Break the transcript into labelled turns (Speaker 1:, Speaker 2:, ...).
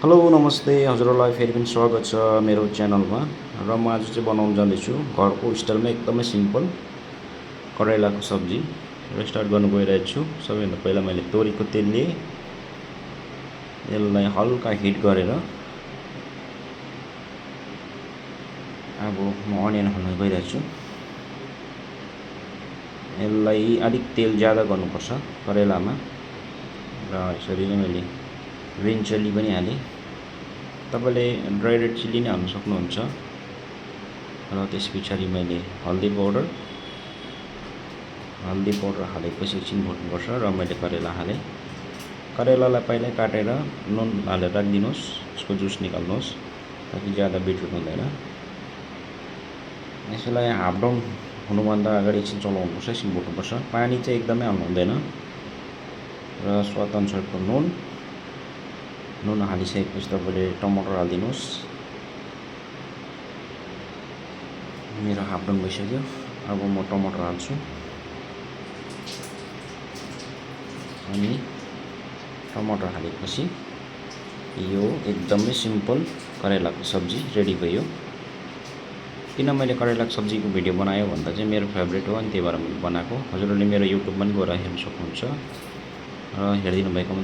Speaker 1: Hello नमस्ते हजुरहरूलाई फेरि पनि स्वागत छ मेरो च्यानलमा र म आज चाहिँ बनाउन जाँदैछु घरको स्टाइलमा एकदमै सिम्पल करेलाको सब्जी र स्टार्ट गर्नु गइरहेको छु। सबैभन्दा पहिला मैले तोरीको तेल लिए, यसलाई हल्का हिट गरेर अब म अनियन हाल्न गइरहेको छु। यसलाई अलिक तेल ज्यादा गर्नुपर्छ करेलामा र यसरी नै मैले ग्रिन चिल्ली पनि हालेँ। तपाईले ड्राई रेड चिल्ली नै हाल्न सक्नुहुन्छ। र त्यस पछाडि मैले हल्दी पाउडर हालेपछि एकछिन भुट्नुपर्छ र मैले करेला हालेँ। करेलालाई पहिल्यै काटेर नुन हालेर राखिदिनुहोस्, यसको जुस निकाल्नुहोस् ताकि ज्यादा बिटरुट हुँदैन। यसलाई हाफ डाउन हुनुभन्दा अगाडि एकछिन चलाउनुपर्छ, एकछिन भुट्नुपर्छ। पानी चाहिँ एकदमै हाल्नु हुँदैन र स्वाद अनुसारको नुन हालिसकेपछि तपाईँले टमाटर हालिदिनुहोस्। मेरो हाफ डाउन भइसक्यो। अब म टमाटर हाल्छु अनि टमाटर हालेपछि यो एकदमै सिम्पल करेलाको सब्जी रेडी भयो। किन मैले करेलाको सब्जीको भिडियो बनायो भन्दा चाहिँ मेरो फेभरेट हो अनि त्यही भएर मैले बनाएको। हजुरहरूले मेरो युट्युबमा पनि गएर हेर्न सक्नुहुन्छ र हेरिदिनु भएकोमा